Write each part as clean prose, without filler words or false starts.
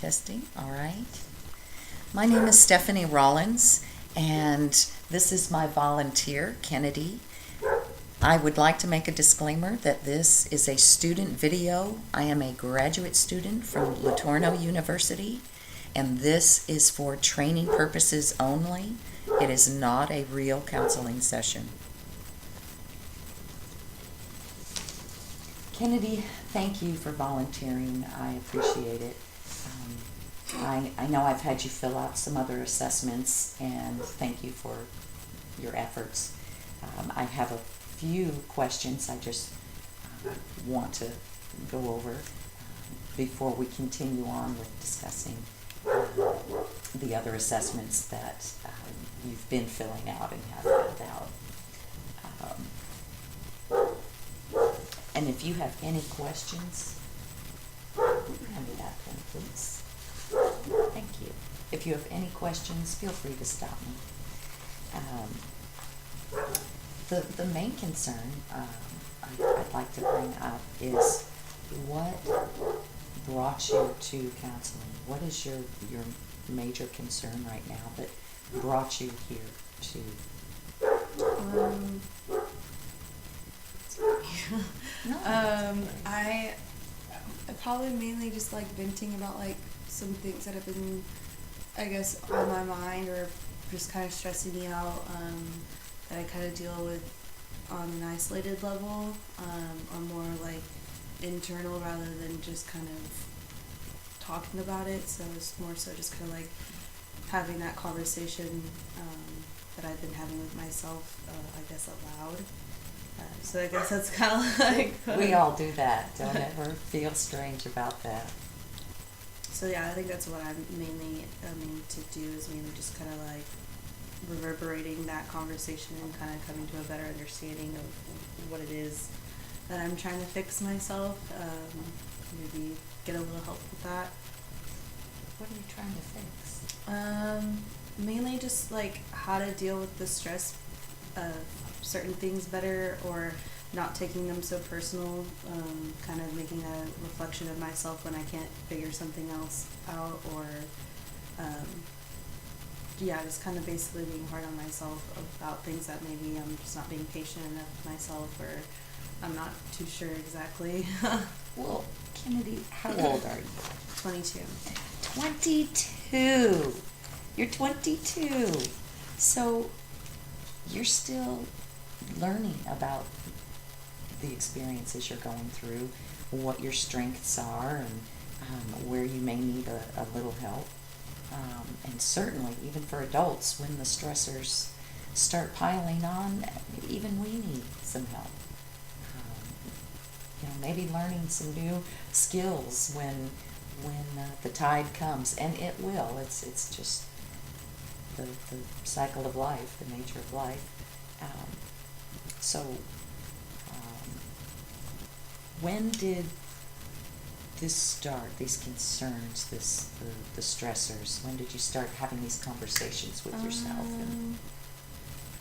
Testing, all right. My name is Stephanie Rollins, and this is my volunteer, Kennedy. I would like to make a disclaimer that this is a student video. I am a graduate student from LeTourneau University, and this is for training purposes only. It is not a real counseling session. Kennedy, thank you for volunteering. I appreciate it. I know I've had you fill out some other assessments, and thank you for your efforts. I have a few questions I just want to go over before we continue on with discussing the other assessments that you've been filling out and have filled out. And if you have any questions, hand me that pen, please. Thank you. If you have any questions, feel free to stop me. The main concern I'd like to bring up is what brought you to counseling? What is your major concern right now that brought you here to? I probably mainly just like venting about like some things that have been, I guess, on my mind or just kind of stressing me out, that I kind of deal with on an isolated level, or more like internal rather than just kind of talking about it. So it's more so just kind of like having that conversation that I've been having with myself, I guess, out loud. So I guess that's kind of like... We all do that. Don't ever feel strange about that. So yeah, I think that's what I'm mainly aiming to do, is mainly just kind of like reverberating that conversation and kind of coming to a better understanding of what it is that I'm trying to fix myself. Maybe get a little help with that. What are you trying to fix? Mainly just like how to deal with the stress of certain things better, or not taking them so personal, kind of making a reflection of myself when I can't figure something else out, or just kind of basically being hard on myself about things that maybe I'm just not being patient enough with myself, or I'm not too sure exactly. Well, Kennedy, how old are you? 22. 22. You're 22. So you're still learning about the experiences you're going through, what your strengths are, and where you may need a little help. And certainly, even for adults, when the stressors start piling on, even we need some help. Maybe learning some new skills when the tide comes, and it will. It's just the cycle of life, the nature of life. When did this start, these concerns, the stressors? When did you start having these conversations with yourself?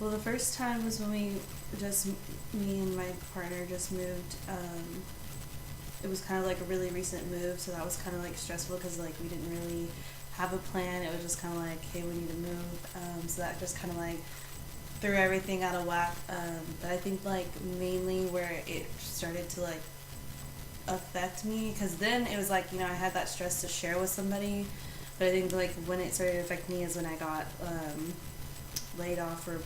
Well, the first time was when me and my partner just moved. It was kind of like a really recent move, so that was kind of like stressful because like we didn't really have a plan. It was just kind of like, hey, we need to move. So that just kind of like threw everything out of whack. But I think like mainly where it started to like affect me, because then it was like, I had that stress to share with somebody, but I think like when it started to affect me is when I got laid off or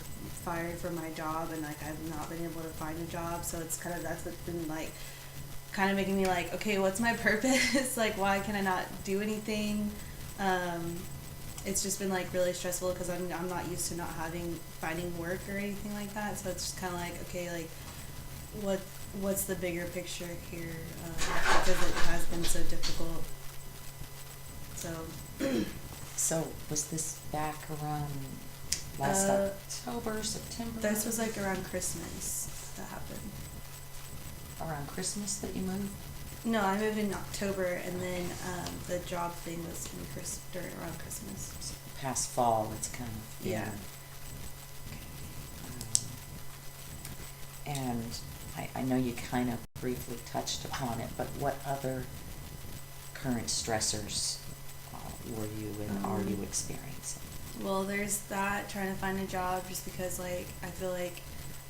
fired from my job, and like I've not been able to find a job. So it's kind of, that's what's been like kind of making me like, okay, what's my purpose? Like, why can I not do anything? It's just been like really stressful because I'm not used to not finding work or anything like that. So it's just kind of like, okay, like what's the bigger picture here, because it has been so difficult. So was this back around last October, September? This was like around Christmas that happened. Around Christmas that you moved? No, I moved in October, and then the job thing was around Christmas. So past fall, it's kind of... Yeah. And I know you kind of briefly touched upon it, but what other current stressors were you and are you experiencing? Well, there's that, trying to find a job, just because like I feel like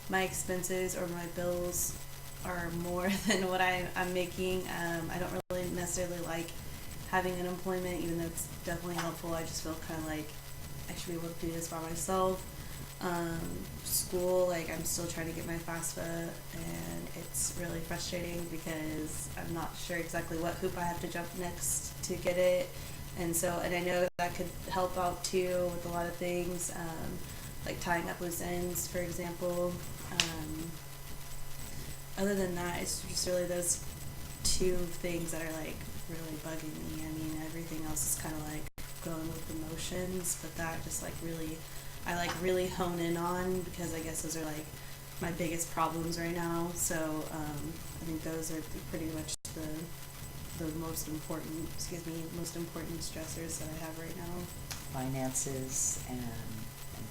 my expenses or my bills are more than what I'm making. I don't really necessarily like having unemployment, even though it's definitely helpful. I just feel kind of like I should be able to do this by myself. School, like I'm still trying to get my FAFSA, and it's really frustrating because I'm not sure exactly what hoop I have to jump next to get it. And so, and I know that could help out too with a lot of things, like tying up loose ends, for example. Other than that, it's just really those two things that are like really bugging me. I mean, everything else is kind of like going with the motions, but that just like really, I like really hone in on, because I guess those are like my biggest problems right now. So I think those are pretty much the most important, most important stressors that I have right now. Finances and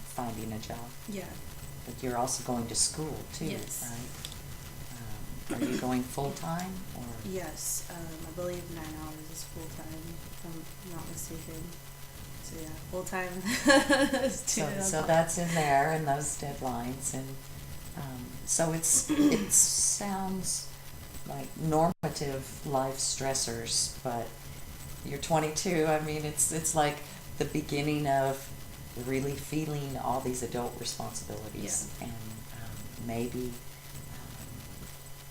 finding a job. Yeah. But you're also going to school too, Yes. right? Are you going full-time or? Yes, I believe 9 hours is full time, if I'm not mistaken. So yeah, full time. So that's in there and those deadlines, and so it sounds like normative life stressors, but you're 22. I mean, it's like the beginning of really feeling all these adult responsibilities, Yeah. and maybe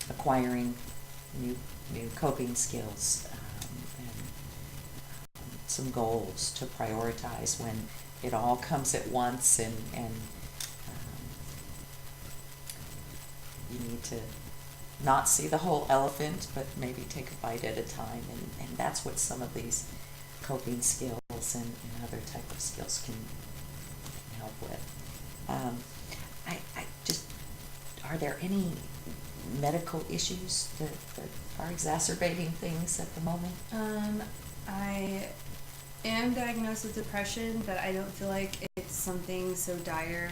acquiring new coping skills, and some goals to prioritize when it all comes at once, and you need to not see the whole elephant, but maybe take a bite at a time, and that's what some of these coping skills and other type of skills can help with. I just, are there any medical issues that are exacerbating things at the moment? I am diagnosed with depression, but I don't feel like it's something so dire,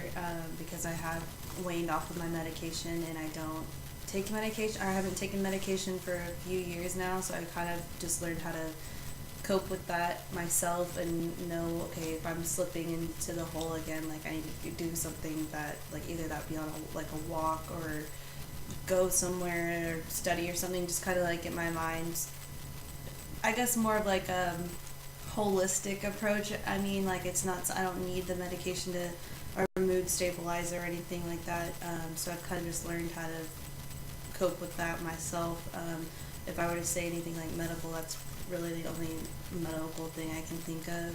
because I have waned off of my medication, and I don't take medication. I haven't taken medication for a few years now, so I kind of just learned how to cope with that myself and know, okay, if I'm slipping into the hole again, like I need to do something that, like either that be on a walk or go somewhere or study or something, just kind of like get my mind, I guess, more of like a holistic approach. I mean, like it's not, I don't need the medication to, or mood stabilizer or anything like that. So I've kind of just learned how to cope with that myself. If I were to say anything like medical, that's really the only medical thing I can think of.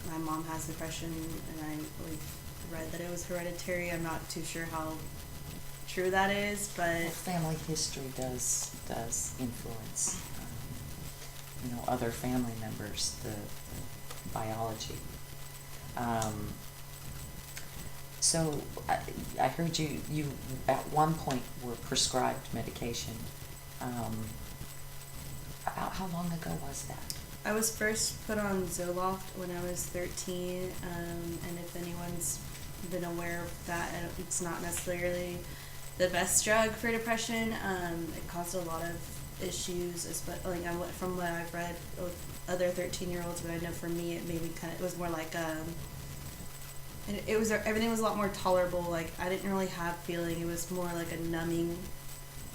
My mom has depression, and we've read that it was hereditary. I'm not too sure how true that is, but Well, family history does influence, other family members, the biology. So I heard you at one point were prescribed medication. About how long ago was that? I was first put on Zoloft when I was 13, and if anyone's been aware of that, it's not necessarily the best drug for depression. It caused a lot of issues, especially like from what I've read with other 13-year-olds, but I know for me it was more like everything was a lot more tolerable. Like I didn't really have feeling. It was more like a numbing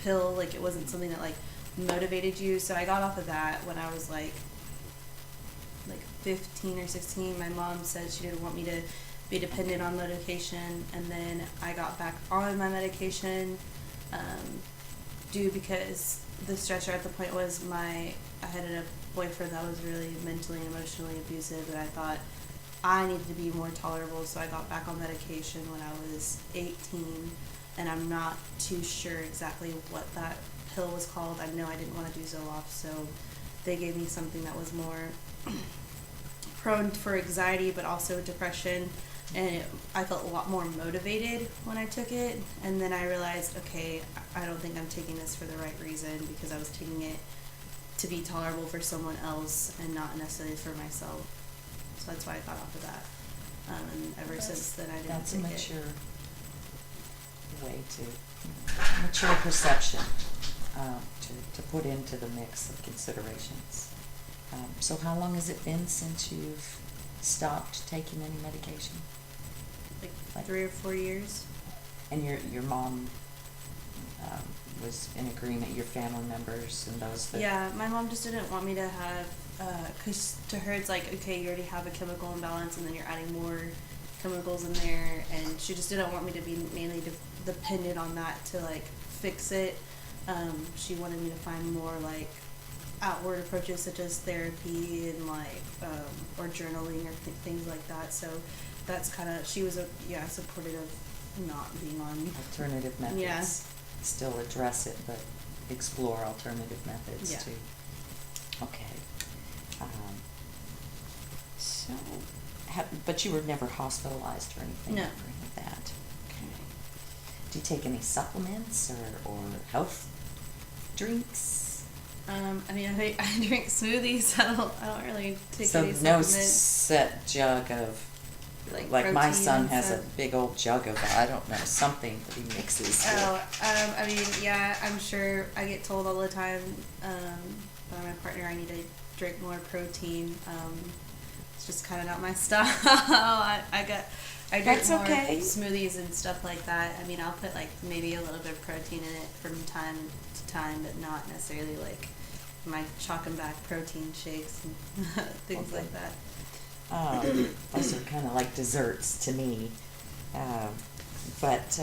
pill. Like it wasn't something that like motivated you. So I got off of that when I was like 15 or 16. My mom said she didn't want me to be dependent on medication, and then I got back on my medication because the stressor at the point was I had a boyfriend that was really mentally and emotionally abusive, and I thought I needed to be more tolerable, so I got back on medication when I was 18, and I'm not too sure exactly what that pill was called. I know I didn't want to do Zoloft, so they gave me something that was more prone for anxiety but also depression, and I felt a lot more motivated when I took it. And then I realized, okay, I don't think I'm taking this for the right reason, because I was taking it to be tolerable for someone else and not necessarily for myself. So that's why I got off of that. And ever since then, I didn't That's a take it. mature way mature perception to put into the mix of considerations. So how long has it been since you've stopped taking any medication? Like 3 or 4 years. And your mom was in agreement, your family members and those that... Yeah, my mom just didn't want me to have, because to her it's like, okay, you already have a chemical imbalance and then you're adding more chemicals in there, and she just didn't want me to be mainly dependent on that to like fix it. She wanted me to find more like outward approaches such as therapy and like or journaling or things like that. So that's kind of, she was supportive of not being on alternative methods. Yeah. Still address it, but explore alternative methods Yeah. too. Okay. So, but you were never hospitalized or anything No. for any of that. Okay. Do you take any supplements or health drinks? I mean, I drink smoothies. I don't really take So any no supplements. set jug of, like my protein son and has a stuff. big old jug of, I don't know, something that he mixes. I mean, yeah, I'm sure I get told all the time by my partner I need to drink more protein. It's just kind of not my style. I drink That's more okay. smoothies and stuff like that. I mean, I'll put like maybe a little bit of protein in it from time to time, but not necessarily like my chalk and back protein shakes and things Okay. like that. Those are kind of like desserts to me. But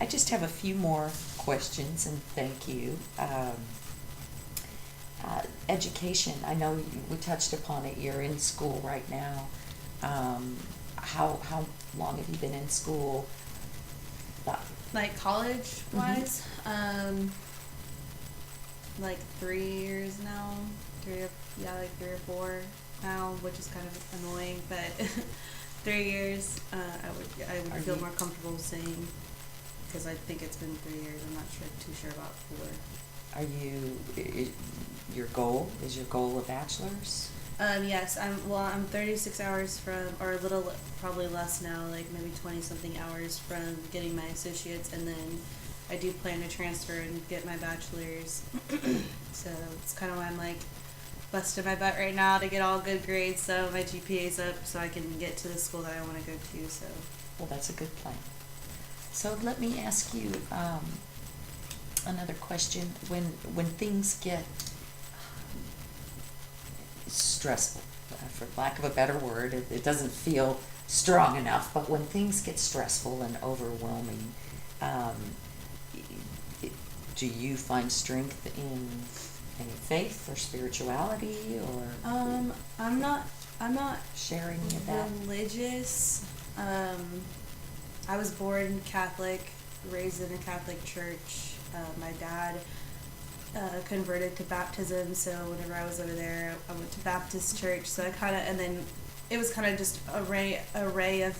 I just have a few more questions, and thank you. Education, I know we touched upon it. You're in school right now. How long have you been in school? Like college wise, like 3 years now. 3 or 4 now, which is kind of annoying, but 3 years. I would Are feel you- more comfortable saying, because I think it's been 3 years. I'm not too sure about 4. Are you, your goal, is your goal a bachelor's? Yes, I'm 36 hours from, or a little, probably less now, like maybe 20 something hours from getting my associates, and then I do plan to transfer and get my bachelor's. So it's kind of why I'm like busting my butt right now to get all good grades so my GPA's up so I can get to the school that I want to go to. So Well, that's a good plan. So let me ask you another question. When things get stressful, for lack of a better word, it doesn't feel strong enough, but when things get stressful and overwhelming, do you find strength in any faith or spirituality, or I'm not sharing any of that? religious. I was born Catholic, raised in a Catholic church. My dad converted to baptism, so whenever I was over there, I went to Baptist church. So I kind of, and then it was kind of just array of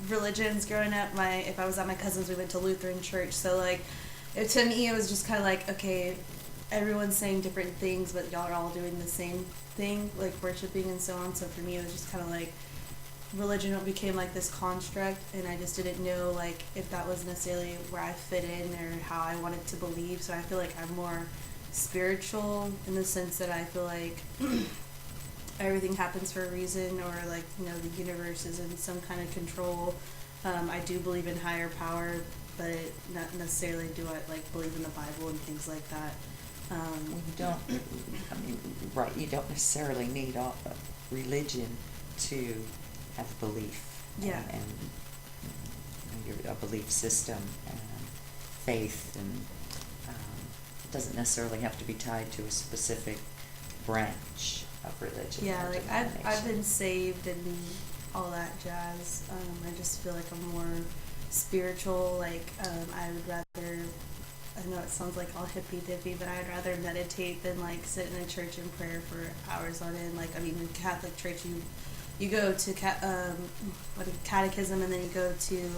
religions growing up. If I was at my cousin's, we went to Lutheran church. So like, to me, it was just kind of like, okay, everyone's saying different things, but y'all are all doing the same thing, like worshiping and so on. So for me, it was just kind of like religion became like this construct, and I just didn't know like if that was necessarily where I fit in or how I wanted to believe. So I feel like I'm more spiritual in the sense that I feel like everything happens for a reason, or like, you know, the universe is in some kind of control. I do believe in higher power, but not necessarily do I like believe in the Bible and things like that. Well, you don't, I mean, right, you don't necessarily need religion to have belief. Yeah. And a belief system and faith, and it doesn't necessarily have to be tied to a specific branch of religion. Yeah, or like I've denomination. been saved and all that jazz. I just feel like I'm more spiritual. Like I would rather, I know it sounds like all hippy-dippy, but I'd rather meditate than like sit in a church in prayer for hours on end. Like, I mean, in Catholic church, you go to catechism, and then you go to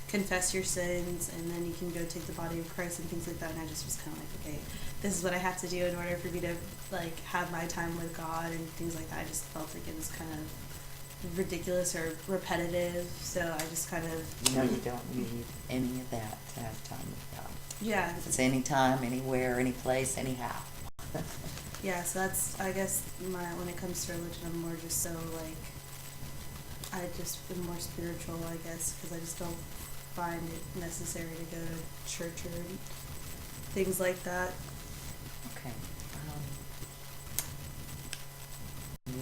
confess your sins, and then you can go take the body of Christ and things like that. And I just was kind of like, okay, this is what I have to do in order for me to like have my time with God and things like that. I just felt like it was kind of ridiculous or repetitive, so I just kind of, You know, you don't need any of that to have time with God. yeah. It's anytime, anywhere, any place, anyhow. yeah, so that's, I guess, when it comes to religion, I'm more just so, like, I just am more spiritual, I guess, because I just don't find it necessary to go to church or things like that. Okay.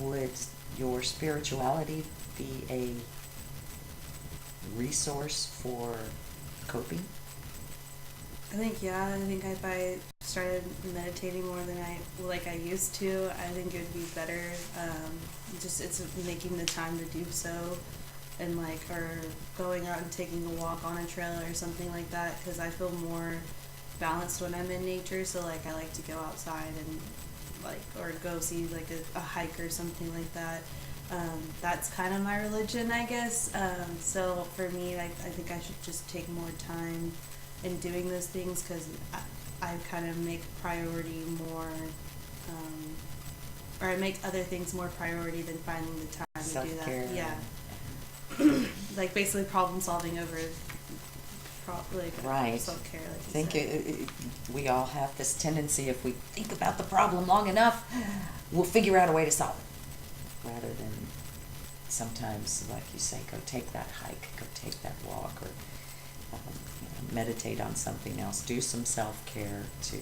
Would your spirituality be a resource for coping? I think, yeah, I think if I started meditating more than I used to, I think it would be better. Just it's making the time to do so, and like, or going out and taking a walk on a trail or something like that, because I feel more balanced when I'm in nature. So like, I like to go outside and like, or go see like a hike or something like that. That's kind of my religion, I guess. So for me, I think I should just take more time in doing those things, because I kind of make priority more, or I make other things more priority than finding the time Self-care. to do that. Yeah. Like basically problem solving over Right. self-care. Like I think you said. we all have this tendency, if we think about the problem long enough, we'll figure out a way to solve it. Rather than sometimes, like you say, go take that hike, go take that walk, or meditate on something else. Do some self-care to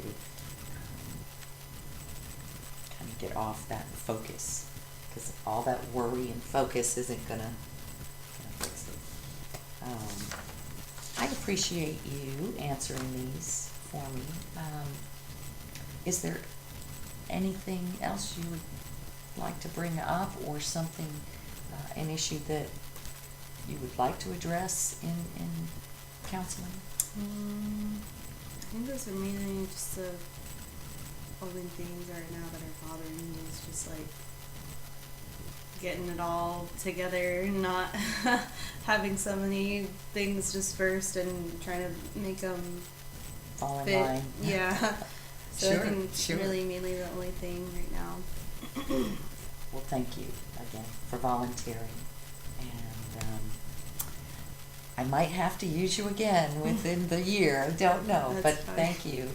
kind of get off that focus. Because all that worry and focus isn't going to fix it. I appreciate you answering these for me. Is there anything else you would like to bring up, or something, an issue that you would like to address in counseling? I think those are mainly just the only things right now that are bothering me is just like getting it all together, not having so many things dispersed and trying to make them Fall in fit. line. Yeah. So Sure, I think sure. really mainly the only thing right now. Well, thank you again for volunteering. And I might have to use you again within the year. I don't know. That's But fine. thank you.